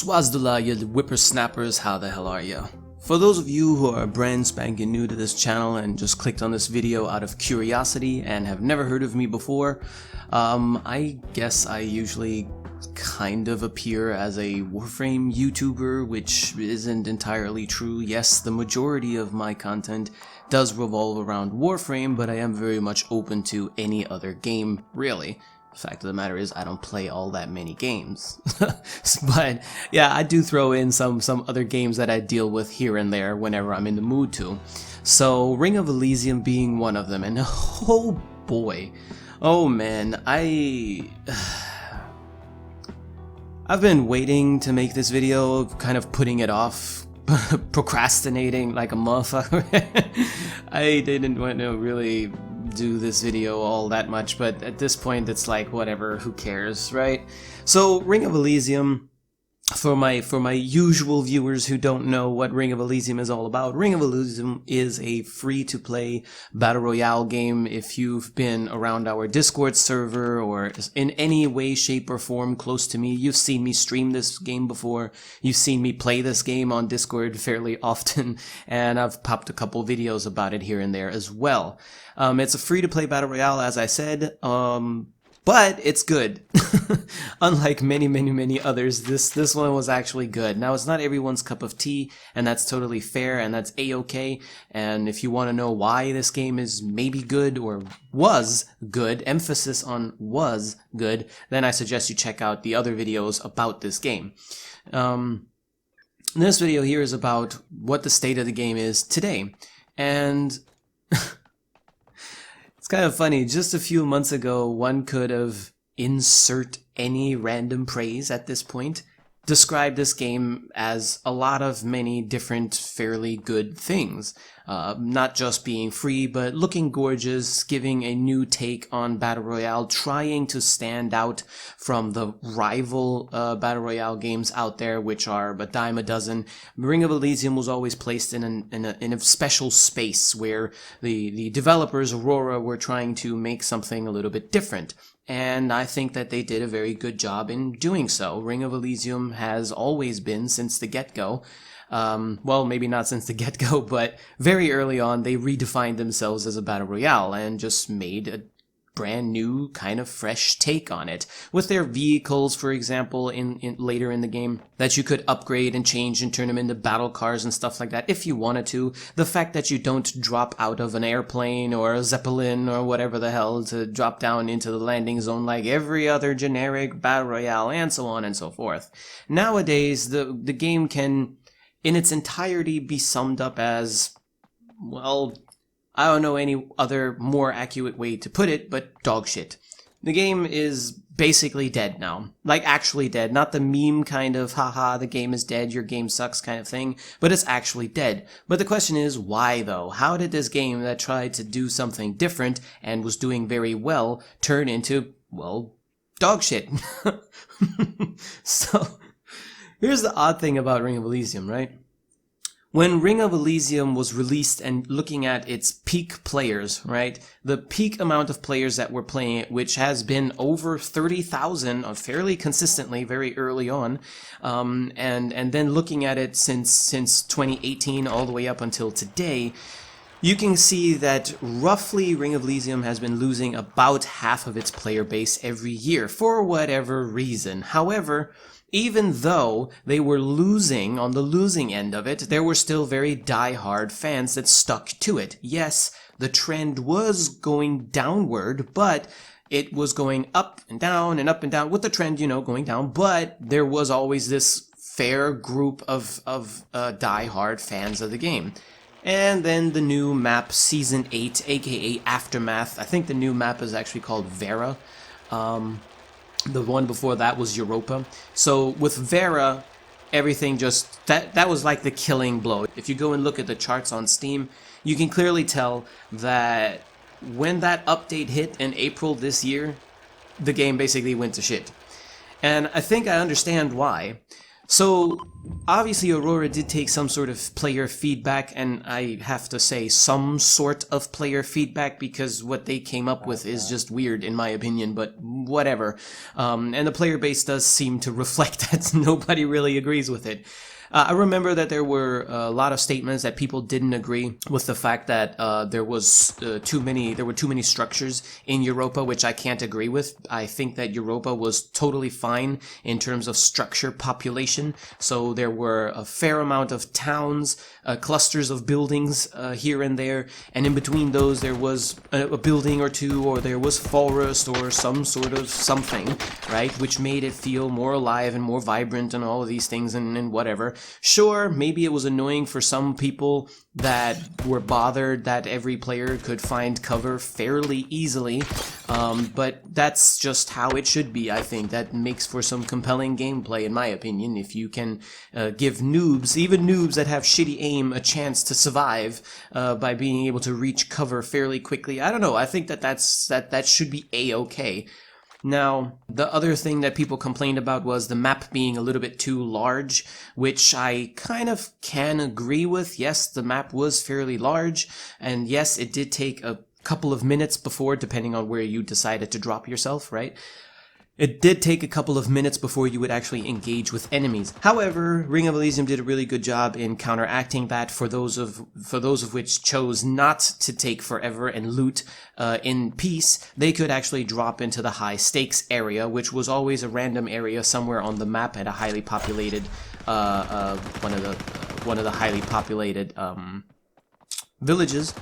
Swazdula, you whippersnappers, how the hell are ya? For those of you who are brand spanking new to this channel and just clicked on this video out of curiosity and have never heard of me before, I guess I usually kind of appear as a Warframe YouTuber, which isn't entirely true. Yes, the majority of my content does revolve around Warframe, but I am very much open to any other game, really. The fact of the matter is I don't play all that many games. But yeah, I do throw in some other games that I deal with here and there whenever I'm in the mood to. So Ring of Elysium being one of them, and oh boy, oh man, I've been waiting to make this video, kind of putting it off, procrastinating like a motherfucker. I didn't want to really do this video all that much, but at this point it's like whatever, who cares, right? So Ring of Elysium, for my usual viewers who don't know what Ring of Elysium is all about, Ring of Elysium is a free-to-play battle royale game. If you've been around our Discord server or in any way, shape, or form close to me, you've seen me stream this game before. You've seen me play this game on Discord fairly often, and I've popped a couple videos about it here and there as well. It's a free-to-play battle royale, as I said, but it's good. Unlike many others, this one was actually good. Now, it's not everyone's cup of tea, and that's totally fair, and that's a-okay. And if you want to know why this game is maybe good or was good, emphasis on was good, then I suggest you check out the other videos about this game. This video here is about what the state of the game is today. And it's kind of funny, just a few months ago, one could have insert any random praise at this point, described this game as a lot of many different fairly good things. Not just being free, but looking gorgeous, giving a new take on Battle Royale, trying to stand out from the rival Battle Royale games out there, which are a dime a dozen. Ring of Elysium was always placed in a special space where the developers, Aurora, were trying to make something a little bit different. And I think that they did a very good job in doing so. Ring of Elysium has always been, since the get-go, well, maybe not since the get-go, but very early on, they redefined themselves as a battle royale and just made a brand new kind of fresh take on it, with their vehicles, for example, in later in the game, that you could upgrade and change and turn them into battle cars and stuff like that if you wanted to. The fact that you don't drop out of an airplane or a zeppelin or whatever the hell to drop down into the landing zone like every other generic battle royale, and so on and so forth. Nowadays, the game can, in its entirety, be summed up as, well, I don't know any other more accurate way to put it, but dog shit. The game is basically dead now. Like, actually dead. Not the meme kind of, haha, the game is dead, your game sucks kind of thing, but it's actually dead. But the question is, why though? How did this game that tried to do something different and was doing very well turn into, well, dog shit? So, here's the odd thing about Ring of Elysium, right? When Ring of Elysium was released and looking at its peak players, right? The peak amount of players that were playing it, which has been over 30,000 fairly consistently very early on, and then looking at it since 2018 all the way up until today, you can see that roughly Ring of Elysium has been losing about half of its player base every year for whatever reason. However, even though they were losing on the losing end of it, there were still very die-hard fans that stuck to it. Yes, the trend was going downward, but it was going up and down and up and down, with the trend, you know, going down, but there was always this fair group of die-hard fans of the game. And then the new map, Season 8, aka Aftermath. I think the new map is actually called Vera. The one before that was Europa. So with Vera, everything just, that was like the killing blow. If you go and look at the charts on Steam, you can clearly tell that when that update hit in April this year, the game basically went to shit. And I think I understand why. So, obviously, Aurora did take some sort of player feedback, and I have to say some sort of player feedback because what they came up with is just weird, in my opinion, but whatever. And the player base does seem to reflect that nobody really agrees with it. I remember that there were a lot of statements that people didn't agree with the fact that there were too many structures in Europa, which I can't agree with. I think that Europa was totally fine in terms of structure population. So there were a fair amount of towns, clusters of buildings here and there, and in between those there was a building or two, or there was forest or some sort of something, right, which made it feel more alive and more vibrant and all of these things and whatever. Sure, maybe it was annoying for some people that were bothered that every player could find cover fairly easily, but that's just how it should be. I think that makes for some compelling gameplay, in my opinion, if you can give noobs, even noobs that have shitty aim, a chance to survive by being able to reach cover fairly quickly. I don't know, I think that should be A-okay. Now, the other thing that people complained about was the map being a little bit too large, which I kind of can agree with. Yes, the map was fairly large, and yes, it did take a couple of minutes before, depending on where you decided to drop yourself, right? It did take a couple of minutes before you would actually engage with enemies. However, Ring of Elysium did a really good job in counteracting that for those of which chose not to take forever and loot in peace. They could actually drop into the high stakes area, which was always a random area somewhere on the map at a highly populated one of the highly populated villages.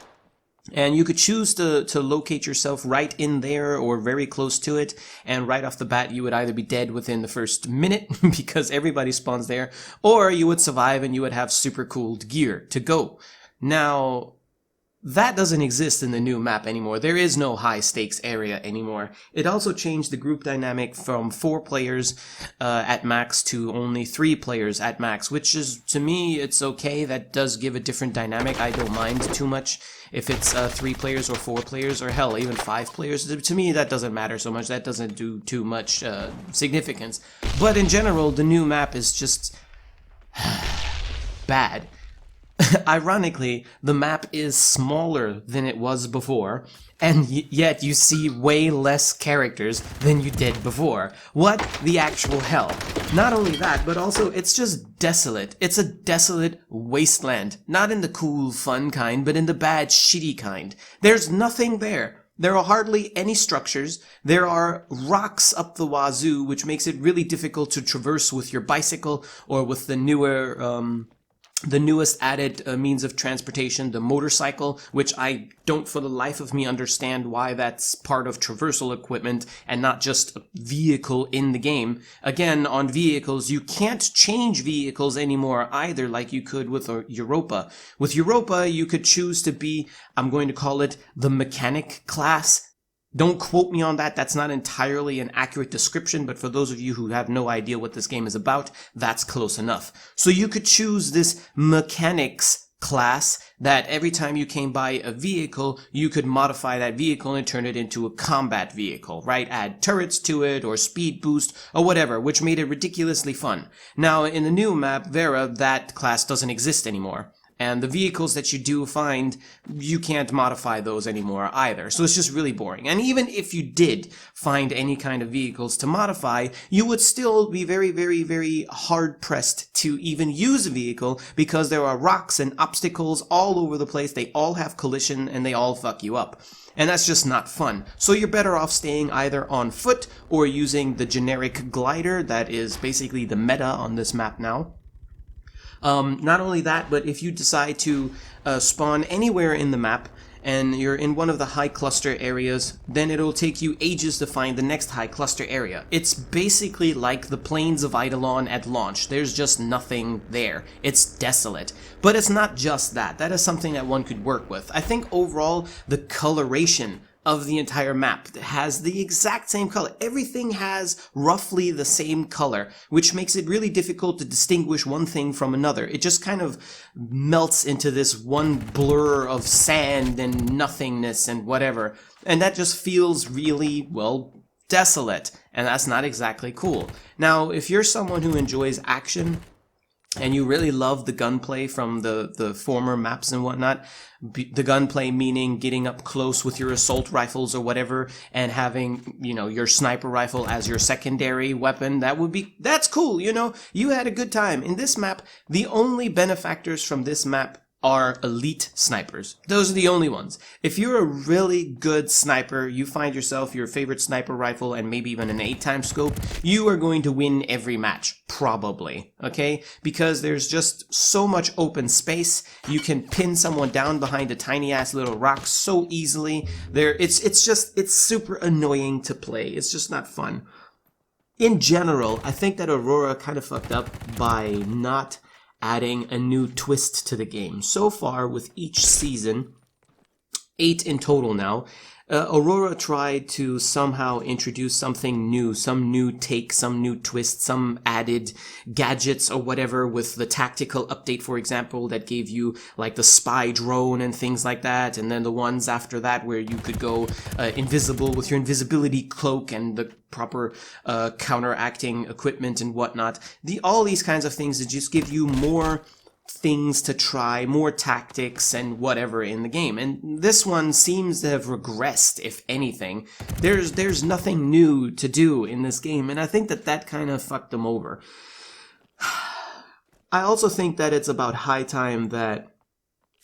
And you could choose to locate yourself right in there or very close to it, and right off the bat you would either be dead within the first minute because everybody spawns there, or you would survive and you would have super cooled gear to go. Now, that doesn't exist in the new map anymore. There is no high stakes area anymore. It also changed the group dynamic from 4 players at max to only 3 players at max, which is, to me, it's okay. That does give a different dynamic. I don't mind too much if it's 3 players or 4 players, or hell, even 5 players. To me, that doesn't matter so much. That doesn't do too much significance. But in general, the new map is just bad. Ironically, the map is smaller than it was before, and yet you see way less characters than you did before. What the actual hell? Not only that, but also it's just desolate. It's a desolate wasteland. Not in the cool, fun kind, but in the bad, shitty kind. There's nothing there. There are hardly any structures. There are rocks up the wazoo, which makes it really difficult to traverse with your bicycle or with the newest added means of transportation, the motorcycle, which I don't for the life of me understand why that's part of traversal equipment and not just a vehicle in the game. Again, on vehicles, you can't change vehicles anymore either like you could with Europa. With Europa, you could choose to be, I'm going to call it the mechanic class. Don't quote me on that, that's not entirely an accurate description, but for those of you who have no idea what this game is about, that's close enough. So you could choose this mechanics class that every time you came by a vehicle, you could modify that vehicle and turn it into a combat vehicle, right? Add turrets to it, or speed boost, or whatever, which made it ridiculously fun. Now, in the new map, Vera, that class doesn't exist anymore. And the vehicles that you do find, you can't modify those anymore either. So it's just really boring. And even if you did find any kind of vehicles to modify, you would still be very, very, very hard-pressed to even use a vehicle because there are rocks and obstacles all over the place. They all have collision and they all fuck you up. And that's just not fun. So you're better off staying either on foot or using the generic glider that is basically the meta on this map now. Not only that, but if you decide to spawn anywhere in the map and you're in one of the high cluster areas, then it'll take you ages to find the next high cluster area. It's basically like the plains of Eidolon at launch. There's just nothing there. It's desolate. But it's not just that. That is something that one could work with. I think overall, the coloration of the entire map has the exact same color. Everything has roughly the same color, which makes it really difficult to distinguish one thing from another. It just kind of melts into this one blur of sand and nothingness and whatever. And that just feels really, well, desolate, and that's not exactly cool. Now, if you're someone who enjoys action, and you really love the gunplay from the former maps and whatnot, the gunplay meaning getting up close with your assault rifles or whatever, and having, you know, your sniper rifle as your secondary weapon, that's cool, you know, you had a good time. In this map, the only benefactors from this map are elite snipers. Those are the only ones. If you're a really good sniper, you find yourself your favorite sniper rifle and maybe even an 8x scope, you are going to win every match. Probably. Okay? Because there's just so much open space. You can pin someone down behind a tiny ass little rock so easily. It's super annoying to play. It's just not fun. In general, I think that Aurora kind of fucked up by not adding a new twist to the game. So far, with each season, 8 in total now, Aurora tried to somehow introduce something new, some new take, some new twist, some added gadgets or whatever with the tactical update, for example, that gave you like the spy drone and things like that, and then the ones after that where you could go invisible with your invisibility cloak and the proper counteracting equipment and whatnot. All these kinds of things that just give you more things to try, more tactics and whatever in the game. And this one seems to have regressed, if anything. There's nothing new to do in this game, and I think that kind of fucked them over. I also think that it's about high time that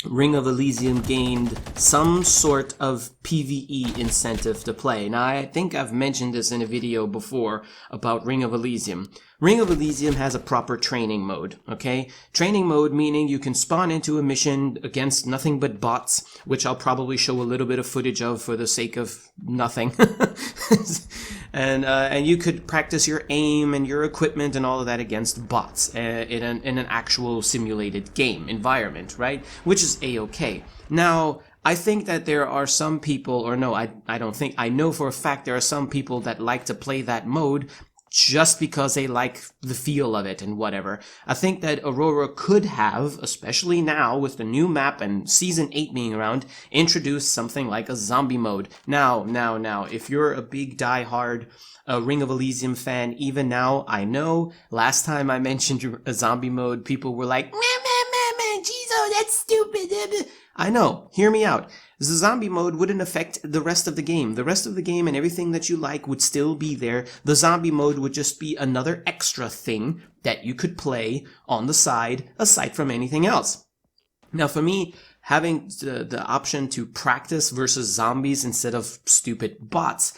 Ring of Elysium gained some sort of PvE incentive to play. Now, I think I've mentioned this in a video before about Ring of Elysium. Ring of Elysium has a proper training mode, okay? Training mode meaning you can spawn into a mission against nothing but bots, which I'll probably show a little bit of footage of for the sake of nothing. And you could practice your aim and your equipment and all of that against bots in an actual simulated game environment, right? Which is A-okay. Now, I think that there are some people, or no, I don't think, I know for a fact there are some people that like to play that mode just because they like the feel of it and whatever. I think that Aurora could have, especially now with the new map and Season 8 being around, introduced something like a zombie mode. Now, if you're a big die-hard Ring of Elysium fan, even now, I know, last time I mentioned a zombie mode, people were like, man, Jizo, that's stupid. I know, hear me out. The zombie mode wouldn't affect the rest of the game. The rest of the game and everything that you like would still be there. The zombie mode would just be another extra thing that you could play on the side, aside from anything else. Now, for me, having the option to practice versus zombies instead of stupid bots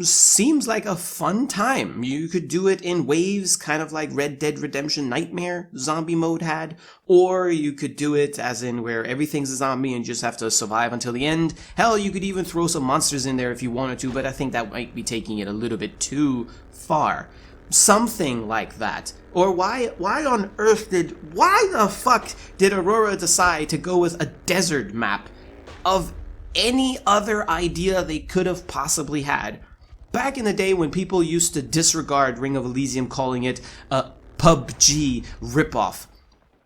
seems like a fun time. You could do it in waves, kind of like Red Dead Redemption Nightmare zombie mode had, or you could do it as in where everything's a zombie and you just have to survive until the end. Hell, you could even throw some monsters in there if you wanted to, but I think that might be taking it a little bit too far. Something like that. Or why the fuck did Aurora decide to go with a desert map of any other idea they could have possibly had? Back in the day when people used to disregard Ring of Elysium, calling it a Pubg ripoff,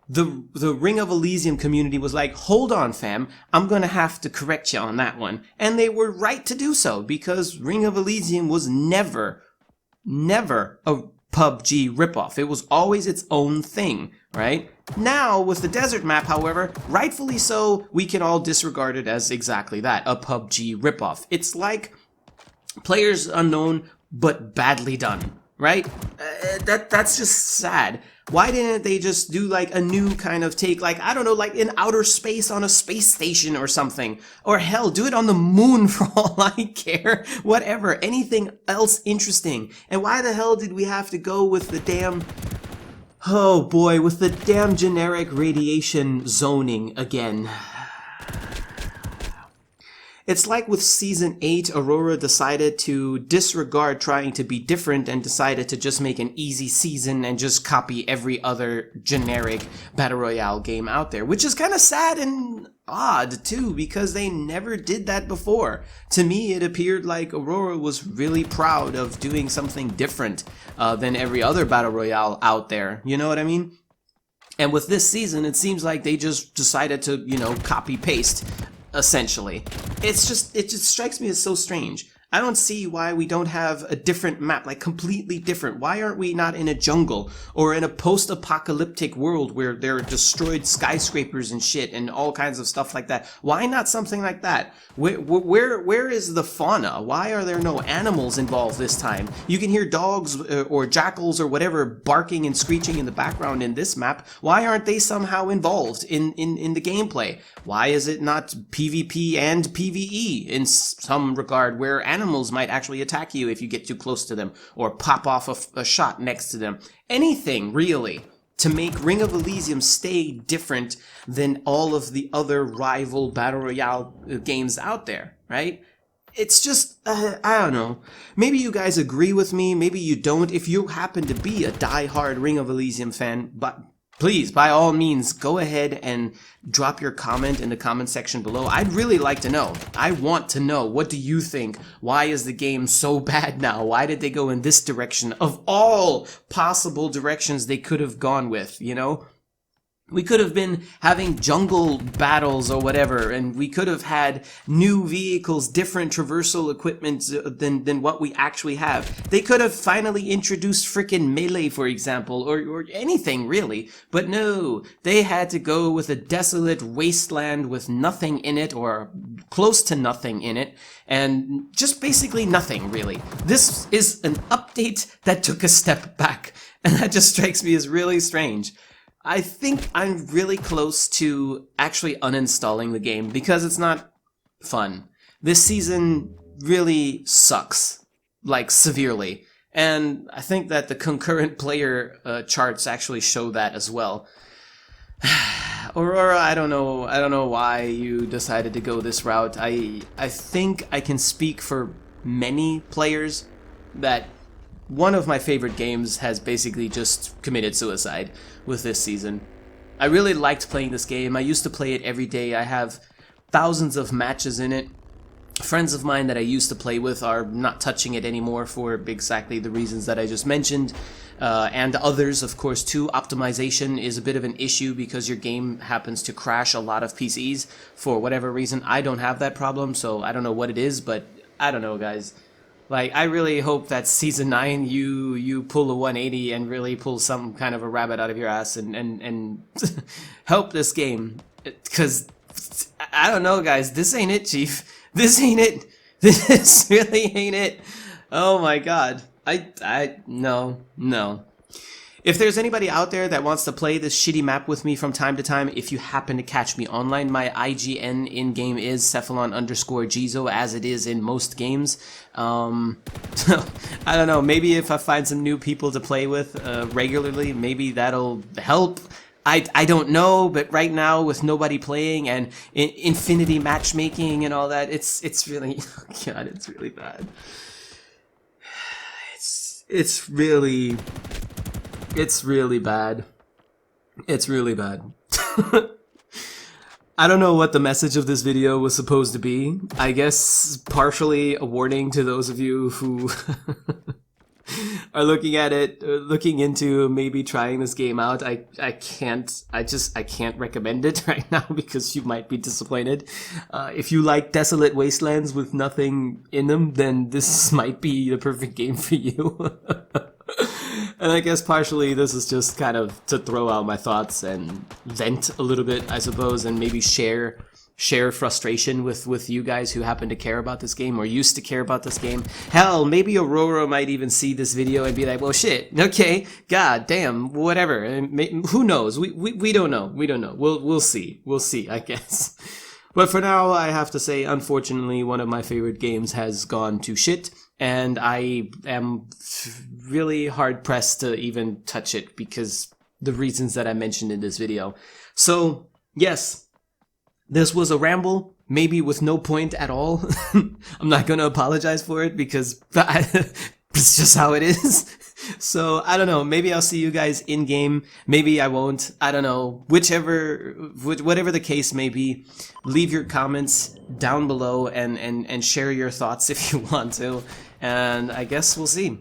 the Ring of Elysium community was like, hold on fam, I'm gonna have to correct you on that one. And they were right to do so, because Ring of Elysium was never a Pubg ripoff. It was always its own thing, right? Now, with the desert map, however, rightfully so, we can all disregard it as exactly that, a Pubg ripoff. It's like Players Unknown, but badly done, right? That's just sad. Why didn't they just do like a new kind of take, like, I don't know, like in outer space on a space station or something? Or hell, do it on the moon for all I care. Whatever, anything else interesting. And why the hell did we have to go with the damn, oh boy, with the damn generic radiation zoning again? It's like with Season 8, Aurora decided to disregard trying to be different and decided to just make an easy season and just copy every other generic Battle Royale game out there, which is kind of sad and odd too, because they never did that before. To me, it appeared like Aurora was really proud of doing something different than every other Battle Royale out there, you know what I mean? And with this season, it seems like they just decided to, copy-paste. Essentially, it just strikes me as so strange. I don't see why we don't have a different map, like completely different. Why aren't we not in a jungle or in a post-apocalyptic world where there are destroyed skyscrapers and shit and all kinds of stuff like that? Why not something like that? Where is the fauna? Why are there no animals involved this time? You can hear dogs or jackals or whatever barking and screeching in the background in this map. Why aren't they somehow involved in the gameplay? Why is it not PvP and PvE in some regard where animals might actually attack you if you get too close to them or pop off a shot next to them? Anything, really, to make Ring of Elysium stay different than all of the other rival Battle Royale games out there, right? It's just, I don't know. Maybe you guys agree with me, maybe you don't. If you happen to be a die-hard Ring of Elysium fan, but please, by all means, go ahead and drop your comment in the comment section below. I'd really like to know. I want to know. What do you think? Why is the game so bad now? Why did they go in this direction of all possible directions they could have gone with, you know? We could have been having jungle battles or whatever, and we could have had new vehicles, different traversal equipment than what we actually have. They could have finally introduced frickin' melee, for example, or anything really. But no, they had to go with a desolate wasteland with nothing in it, or close to nothing in it, and just basically nothing really. This is an update that took a step back, and that just strikes me as really strange. I think I'm really close to actually uninstalling the game because it's not fun. This season really sucks, like severely. And I think that the concurrent player charts actually show that as well. Aurora, I don't know why you decided to go this route. I think I can speak for many players that one of my favorite games has basically just committed suicide with this season. I really liked playing this game. I used to play it every day. I have thousands of matches in it. Friends of mine that I used to play with are not touching it anymore for exactly the reasons that I just mentioned. And others, of course, too. Optimization is a bit of an issue because your game happens to crash a lot of PCs for whatever reason. I don't have that problem, so I don't know what it is, but I don't know, guys. Like, I really hope that Season 9 you pull a 180 and really pull some kind of a rabbit out of your ass and help this game. Because, I don't know, guys, this ain't it, Chief. This ain't it. This really ain't it. Oh my god. No. If there's anybody out there that wants to play this shitty map with me from time to time, if you happen to catch me online, my IGN in-game is Cephalon_Gizo, as it is in most games. I don't know, maybe if I find some new people to play with regularly, maybe that'll help. I don't know, but right now with nobody playing and infinity matchmaking and all that, it's really, oh god, it's really bad. It's really bad. It's really bad. I don't know what the message of this video was supposed to be. I guess partially a warning to those of you who are looking at it, looking into maybe trying this game out. I can't recommend it right now because you might be disappointed. If you like desolate wastelands with nothing in them, then this might be the perfect game for you. And I guess partially this is just kind of to throw out my thoughts and vent a little bit, I suppose, and maybe share frustration with you guys who happen to care about this game or used to care about this game. Hell, maybe Aurora might even see this video and be like, well, shit, okay, god damn, whatever. And who knows? We don't know. We don't know. We'll see. We'll see, I guess. But for now, I have to say, unfortunately, one of my favorite games has gone to shit, and I am really hard-pressed to even touch it because the reasons that I mentioned in this video. So, yes, this was a ramble, maybe with no point at all. I'm not going to apologize for it because it's just how it is. So, I don't know, maybe I'll see you guys in-game, maybe I won't, I don't know, whatever the case may be, leave your comments down below and share your thoughts if you want to. And I guess we'll see.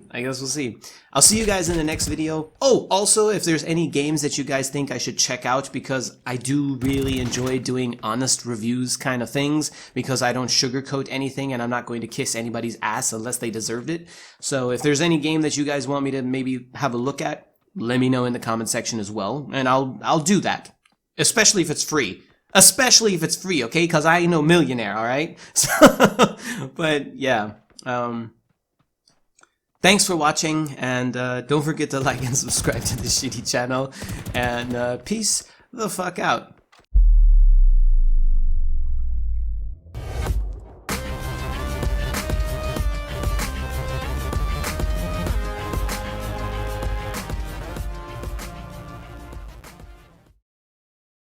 I'll see you guys in the next video. Oh, also, if there's any games that you guys think I should check out, because I do really enjoy doing honest reviews kind of things, because I don't sugarcoat anything and I'm not going to kiss anybody's ass unless they deserved it. So if there's any game that you guys want me to maybe have a look at, let me know in the comment section as well, and I'll do that. Especially if it's free. Especially if it's free, okay? Because I ain't no millionaire, alright? So, but yeah. Thanks for watching, and don't forget to like and subscribe to this shitty channel, and peace the fuck out.